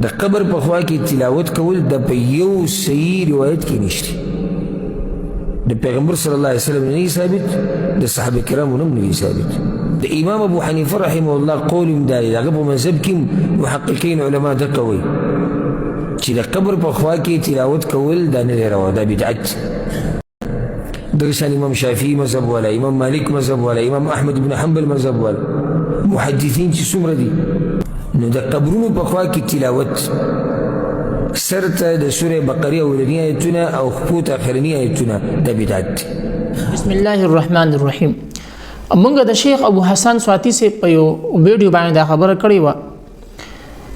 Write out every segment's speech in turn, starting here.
د قبر په خوا کې تلاوت کول د په یو صحیح روایت کې نشته د پیغمبر صلی الله علیه وسلم نه ثابت د صحابه کرامو نه ثابت د امام ابو حنیفه رحمه الله قول دا دی هغه په مذهب کې محققین علما دغه کوي چې د قبر په خوا کې تلاوت کول دا نه روا دا بدعت دغه امام شافعي مذهب والا امام مالک مذهب والا امام احمد بن حنبل مذهب والا محدثین چې څومره دي نو د قبرونو په خوا کې تلاوت سرته د سوره بقره اولنی آیتونه او خطوط اخرنی آیتونه د بدعت. بسم الله الرحمن الرحیم. موږ د شیخ ابو حسن سواتی سے په یو ویډیو باندې دا خبره کړې و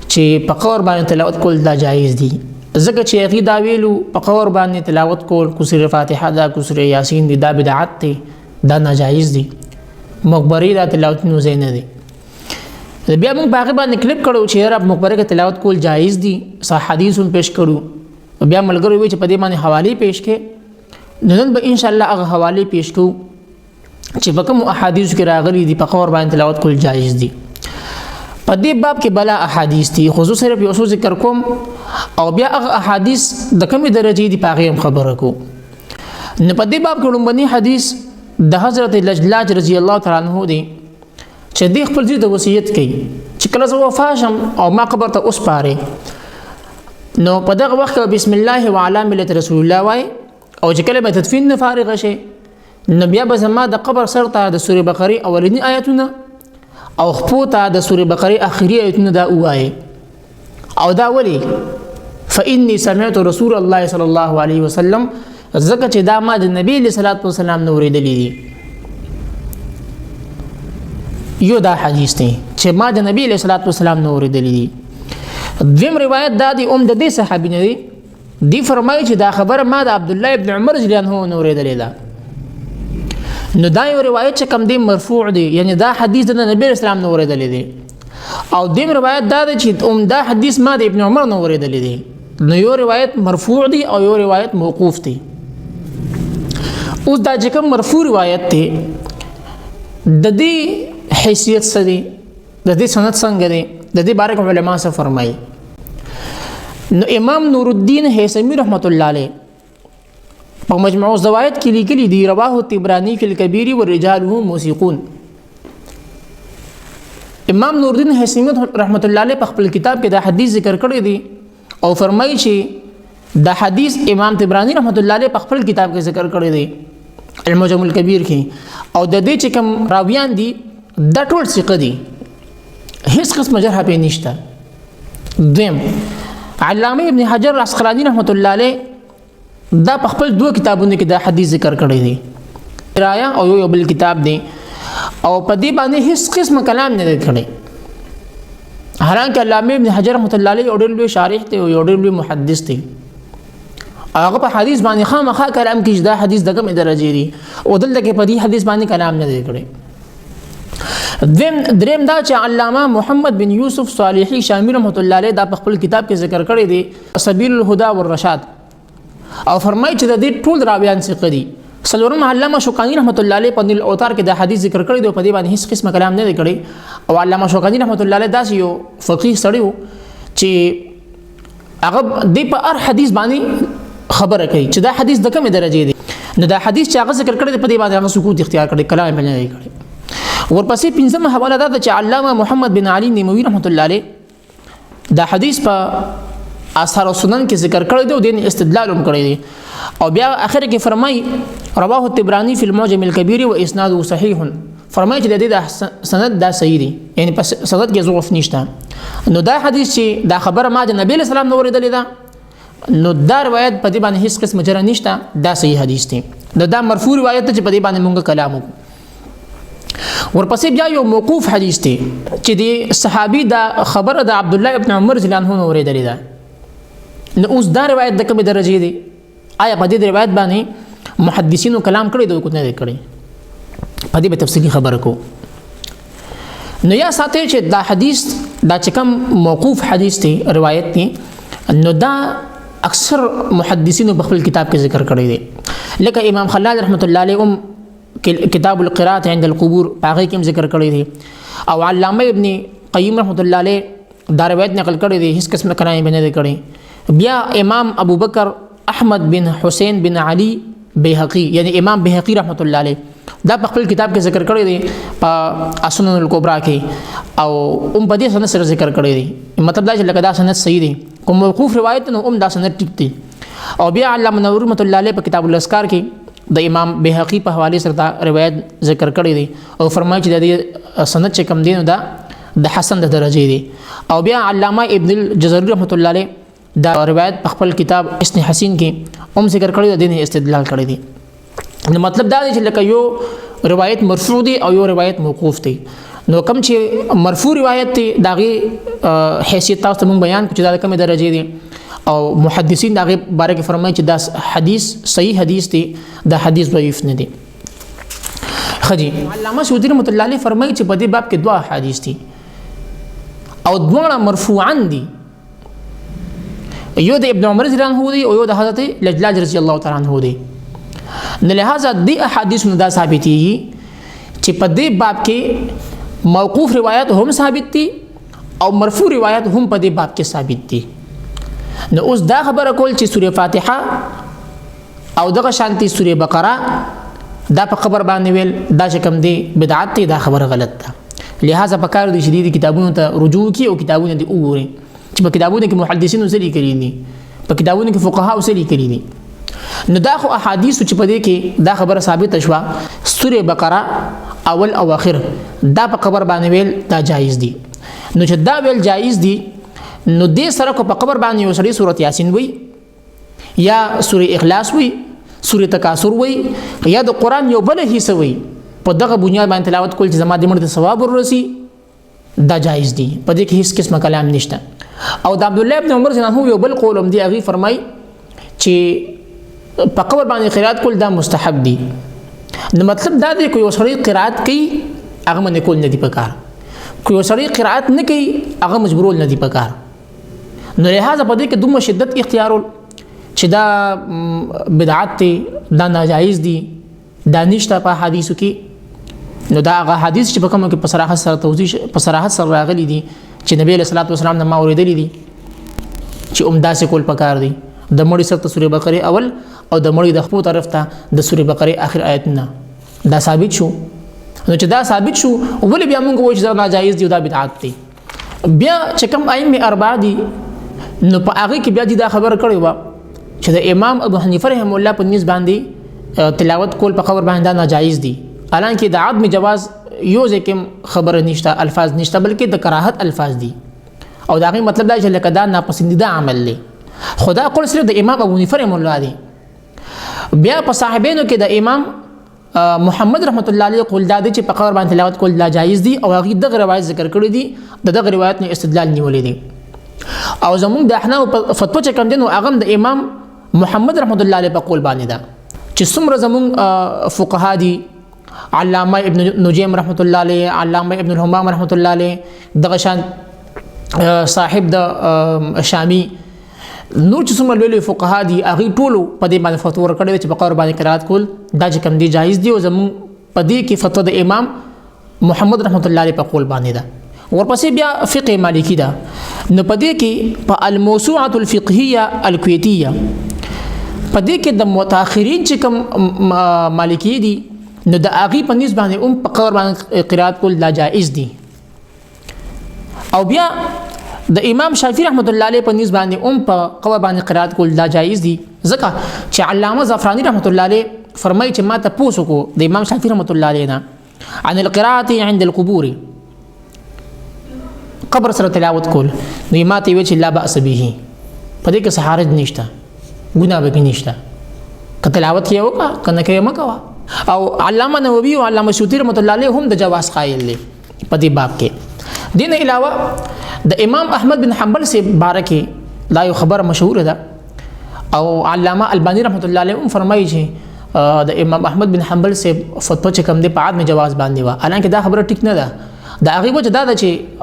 چې په قبر باندې تلاوت کول دا جایز دي ځکه چې هغه دا ویلو په قبر باندې تلاوت کول کو سوره فاتحه دا کو سوره یاسین دی دا بدعت دی دا ناجایز دي مقبره دا تلاوت نو زین دي بیا موږ باغ باندې کلیپ کړو چې رب مقبره کې تلاوت کول جایز دي صح حدیثون پیش کړو بیا ملګری وی چې په دې باندې حواله پیش کې نن به ان شاء الله هغه حواله پیش کوو چې په کوم احادیث کې راغلي دي په قبر باندې تلاوت کول جایز دي په دې باب کې بلا احادیث دي خصوصا صرف یو څه ذکر کوم او بیا هغه احادیث د کومې درجه دي په هغه خبره کو نه په دې باب کې لومبني حدیث د حضرت لجلاج رضی الله تعالی عنہ دی چې د خپل ځای د وصیت کوي چې کله زه وفات شم او ما قبر ته اوس پاره نو په دغه وخت بسم الله وعلى ملت رسول الله وای او چې کله به تدفین نه فارغ شي نو بیا به زما د قبر سر ته د سوره بقره اولنی آیتونه او خپو ته د سوره بقره اخري آیتونه دا وای او دا ولی فإني سمعت رسول الله صلی الله علیه وسلم زکه چې دا ما د نبی صلی الله علیه وسلم نو ورېدلې دي یو دا حدیث دی چې ما د نبی صلی الله علیه وسلم نو ورېدلې دي دویم روایت دا دی د دې صحابي نه دی فرمایي چې دا خبره ما د عبد الله ابن عمر رضی الله عنه نو ورېدلې ده نو دا یو روایت چې کوم دی مرفوع دی یعنی دا حدیث د نبی اسلام نو ورېدلې دی او دیم روایت دا دی چې دا حدیث ما د ابن عمر نو ورېدلې دی نو یو روایت مرفوع دی او یو روایت موقوف دی اوس دا چې کوم مرفوع روایت دی د دې حیثیت څه دی د دې سند څنګه دی د دې باره کې علما څه فرمایي نو امام نور الدین هیثمی رحمت الله علیه په مجموع الزوائد کې لیکلي دی رواه الطبراني فی الکبیر ورجاله موثقون امام نور الدین هیثمی رحمت الله علیه په خپل کتاب کې دا حدیث ذکر کړی دی او فرمایي چې دا حدیث امام طبرانی رحمت الله علیه په خپل کتاب کې ذکر کړی دی المعجم الکبیر کې او د دې چې کوم راویان دي دا ټول ثقه دي هیڅ قسم جرح په نشته دیم علامه ابن حجر العسقلانی رحمت الله علیه دا په خپل دوه کتابونو کې دا حدیث ذکر کړی دی رایا او یو بل کتاب دی او په دې باندې هیڅ قسم کلام نه کړی حالانکه علامه ابن حجر رحمت الله علیه اورل لوی شارح دی او اورل لوی محدث دی هغه په حدیث باندې خامخا کلام کې دا حدیث دغه درجه دی او دلته کې په دې حدیث باندې کلام نه دی کړی دریم دا چې علامه محمد بن یوسف صالحی شامی رحمت الله علیه دا په خپل کتاب کې ذکر کړی دی سبیل الهدى والرشاد او فرمایي چې د دې ټول راویان ثقه دي سلورم علامه شوکانی رحمت الله علیه په نیل اوتار کې دا حدیث ذکر کړی دی په دې باندې هیڅ قسم کلام نه دی کړی او علامه شوکانی رحمت الله علیه دا یو فقيه سړی و چې هغه د په هر حدیث باندې خبره کوي چې دا حدیث د کومه درجه دی نو دا حدیث چې هغه ذکر کړی دی په دې باندې هغه سکوت اختیار کړی کلام یې نه کړی ورپسې پنځمه حواله دا چې علامه محمد بن علي نیموي رحمت الله علیه دا حدیث په آثار السنن کې ذکر کړی دی او د استدلال هم کړی دی او بیا اخر کې فرمایي رواه الطبراني فی المعجم الكبير واسناده صحیح فرمایي چې د دې سند دا صحیح دی یعنی په سند کې ضعف نشته نو دا حدیث چې دا خبره ما د نبی اسلام نو ورېدلې ده نو دا روایت په دې باندې هیڅ قسم جره نشته دا صحیح حدیث دی دا مرفوع روایت چې په دې باندې مونږ کلام وکړو ورپسې بیا یو موقوف حدیث دی چې دی صحابي دا خبره د عبد الله ابن عمر رضی الله عنه اورېدلې ده نو اوس دا روایت د کومه درجه دی آیا په دې روایت باندې محدثینو کلام کړی دی کو نه کړی په دې به تفصیلی خبره کو نو یا ساتي چې دا حدیث دا چې کوم موقوف حدیث دی روایت دی نو دا اکثر محدثینو په خپل کتاب کې ذکر کړی دی لکه امام خلال رحمت الله علیه کتاب القراءة عند القبور هغه کې ذکر کړی دی او علامه ابن قیم رحمت الله علیه دا روایت نقل کړی دی هیڅ قسم کرایم نه دی کړی بیا امام ابو بکر احمد بن حسین بن علی بیهقی یعنی امام بیهقی رحمت الله علیه دا په خپل کتاب کې ذکر کړی دی په السنن الکبرى کې او په دې سند سره ذکر کړی دی مطلب دا چې لکه دا سند صحیح دی کوم موقوف روایت نو دا سند ټیک دی او بیا علامه نووي رحمت الله علیه په کتاب الاذکار کې د امام بیهقی په حواله سره دا روایت ذکر کړی دی او فرمایي چې د دې سند چې کم دی نو دا د حسن د درجه دی او بیا علامه ابن الجزري رحمت الله علیه دا روایت په خپل کتاب حسن حسین کې ذکر کړی دی د استدلال کړی دی نو مطلب دا دی چې لکه یو روایت مرفوع دی او یو روایت موقوف دی نو کوم چې مرفوع روایت دی داغي حیثیت تاسو ته بیان کړو چې دا کومه درجه دی او محدثین داغه باره کې فرمایي چې دا حدیث صحیح حدیث دی دا حدیث ضعیف نه دی خدي علامه سعودي رحمت الله علیه فرمایي چې په دې باب کې دوه حدیث دي او دوه مرفوعان دي یو د ابن عمر رضی الله عنه دی او یو د حضرت لجلاج رضی الله تعالی عنہ دی نه لہذا د احادیث نو دا ثابتېږي چې په دې باب کې موقوف روایت هم ثابت دي او مرفوع روایت هم په دې باب کې ثابت دي نو اوس دا خبره کول چې سوره فاتحه او دغه شانتي سوره بقره دا په خبر باندې ویل دا چې کوم دی بدعت دی دا خبره غلط ده لہذا په کار دي شدید کتابونو ته رجوع کی او کتابونه دي وګوري چې په کتابونو کې محدثین وسلی کړي دي په کتابونو کې فقها وسلی کړي دي نو دا خو احادیث چې په دې کې دا خبره ثابت شوه سوره بقره اول او اخر دا په خبر باندې ویل دا جایز دي نو چې دا ویل جایز دي نو دې سره کو په قبر باندې یو سړی سورۃ یاسین وای یا سورۃ اخلاص وای سورۃ تکاثر وای یا د قران یو بل حصہ وای په دغه بنیاد باندې تلاوت کول چې زما د مړ د ثواب ورسي دا جایز دي په دې کې هیڅ قسمه کلام نشته او د عبد الله ابن عمر څخه یو بل قول هم دی هغه فرمای چې په قبر باندې قرات کول دا مستحب دي نو مطلب دا دی کوي یو سړی قرات کوي هغه باندې کول نه دی پکار کوي یو سړی قرات نه کوي هغه مجبورول نه دی پکار نو لہذا په دې کې دومره شدت اختیارول چې دا بدعت دی دا ناجایز دي دا نشته په حدیثو کې نو دا هغه حدیث چې په کومه کې په صراحت سره توضیح په صراحت سره راغلي دي چې نبی صلی الله علیه وسلم نه ما اوریدلي دي چې عمده سے کول پکار دي د مړي سره سوره بقره اول او د مړي د خپل طرف ته د سوره بقره اخر آیت نه دا ثابت شو نو چې دا ثابت شو ولې بیا موږ وایو چې دا ناجایز دي او دا بدعت دي بیا چې کوم ائمه اربعه دي نو په هغه کې بیا دا خبره کړې و چې د امام ابو حنیفه رحم الله په نسبت باندې تلاوت کول په خبر باندې ناجایز دي حالانکه د عدم جواز یو ځکه خبره نشته الفاظ نشته بلکې د کراهت الفاظ دي او دا غي مطلب دا چې لکه دا ناپسندیده عمل دی خدا قول صرف د امام ابو حنیفه رحم الله دی بیا په صاحبینو کې د امام محمد رحمت الله علیه قول دا چې په خبر باندې تلاوت کول لا جایز دي او هغه دغه روایت ذکر کړی دي دغه روایت نه استدلال نیولې دي او زموږ د احناف فتوا چې کوم دي نو هغه د امام محمد رحمت الله علیه په قول باندې ده چې څومره زموږ فقها دي علامه ابن نجیم رحمت الله علیه علامه ابن الهمام رحمت الله علیه دغه شان صاحب د شامی نور چې څومره لوی فقها دي هغه ټول په دې باندې فتوا ورکړي چې په قبر باندې قرات کول دا چې کوم دي جایز دي او زموږ په دې کې فتوا د امام محمد رحمت الله علیه په قول باندې ده ورپسې بیا فقه مالکی ده نو په دې کې په الموسوعه الفقهيه الكويتيه په دې کې د متأخرین چې کوم مالکی دي نو د هغه په نسبت باندې په قبر باندې قرات کول لا جائز دي او بیا د امام شافعي رحمت الله علیه په نسبت باندې په قبر باندې قرات کول لا جائز دي ځکه چې علامه زعفرانی رحمت الله علیه فرمایي چې ما ته پوښتنه کو د امام شافعي رحمت الله علیه نه عن القراءه عند القبور قبر سره تلاوت کول نو ما ته وی چې لا باس به په دې کې سحارج نشته ګناه به نشته که تلاوت یې وکړه کنه کې مکوا او علامه نووي او علامه شوتی رحمت الله علیه هم د جواز قائل دي په دې باب کې دین علاوه د امام احمد بن حنبل سے بارکه دا یو خبر مشهور ده او علامه البانی رحمت الله علیه هم فرمایي چې د امام احمد بن حنبل سے فتوا چې کوم د عدم جواز باندې و حالانکه دا خبره ټیک نه ده دا هغه وجه دا ده چې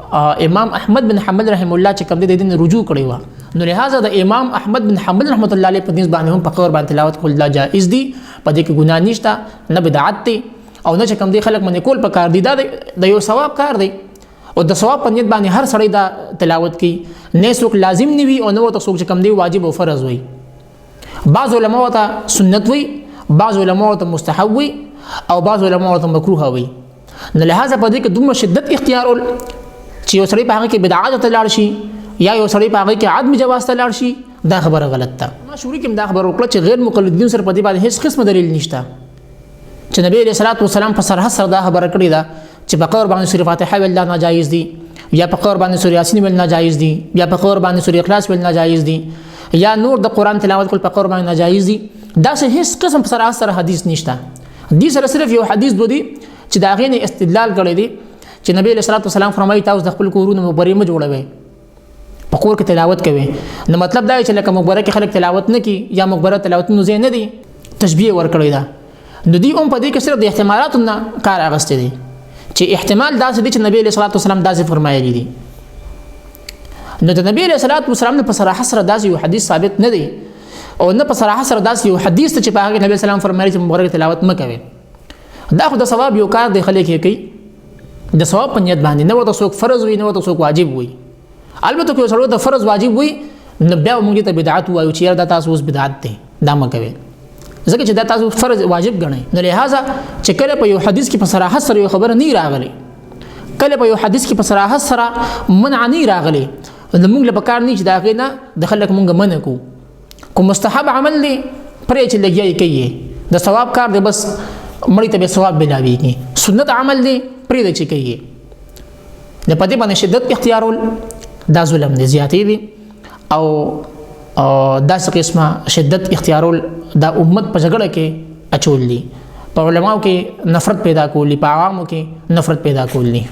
امام احمد بن حنبل رحم الله چې کوم د دین رجوع کړی و نو لہذا د امام احمد بن حنبل رحمت الله علیه په نسبت باندې هم په قبر باندې تلاوت کول لا جائز دي په دې کې ګناه نشته نه بدعت دي او نه چې کوم دي خلک باندې کول په کار دي دا د یو ثواب کار دی او د ثواب په نیت باندې هر سړی دا تلاوت کوي نه څوک لازم نه وي او نه ته څوک چې کم دی واجب او فرض وي بعض علما ته سنت وي بعض علما ته مستحب وي او بعض علما ته مکروه وي نه لہذا په دې کې دومره شدت اختیارول چې یو سړی په هغه کې بدعات ته لاړ شي یا یو سړی په هغه کې عدم جواز ته لاړ شي دا خبره غلط ده ما شروع کې دا خبره وکړه چې غیر مقلدین سره په دې باندې هیڅ قسم دلیل نشته چې نبی علیہ الصلوۃ والسلام په صراحت سره دا خبره کړې ده چې په قبر باندې سورۃ فاتحه ویل ناجایز دي یا په قبر باندې سورۃ یاسین ویل ناجایز دي یا په قبر باندې سورۃ اخلاص ویل ناجایز دي یا نور د قران تلاوت کول په قبر باندې ناجایز دي دا هیڅ قسم په صراحت سره حدیث نشته دې سره صرف یو حدیث دوی چې دا غینه استدلال کړی دی چې نبی علیہ الصلوۃ والسلام فرمایي تاسو د خپل کورونو مبرې م جوړوي په کور کې تلاوت کوي نو مطلب دا چې لکه مقبره کې خلک تلاوت نه کوي یا مقبره تلاوت نه زین نه دي تشبیه ورکړی دا نو دی په دې کې صرف د احتمالاتو نه کار اغسته دي چې احتمال دا څه دي چې نبی علیہ الصلوۃ والسلام دا څه فرمایلی دي نو د نبی علیہ الصلوۃ والسلام په صراحت سره دا یو حدیث ثابت نه دی او نه په صراحت سره دا یو حدیث چې په هغه نبی سلام فرمایلی چې مقبره تلاوت مکوي دا خو د ثواب یو کار دی خلک یې کوي د ثواب په نیت باندې نه وته څوک فرض وي نه وته څوک واجب وي البته که سره د فرض واجب وي نو بیا موږ ته بدعت وایو چې دا تاسو اوس بدعت دی دا مکوي ځکه چې دا تاسو فرض واجب ګڼئ نو لہذا چې کله په یو حدیث کې په صراحت سره یو خبره نه راغلي کله په یو حدیث کې په صراحت سره منع نه راغلي نو موږ له پکار نه چې دا غینه د خلک موږ منع کو مستحب عمل دی پرې چې لګیای کوي د ثواب کار دی بس مړی ته به ثواب بلاویږي سنت عمل دی پرې د چې کوي د پدې باندې شدت اختیارول دا ظلم دی زیاتې دي او داسې قسمه شدت اختیارول دا امت په جګړه کې اچول دي په علماو کې نفرت پیدا کولی په عوامو کې نفرت پیدا کولی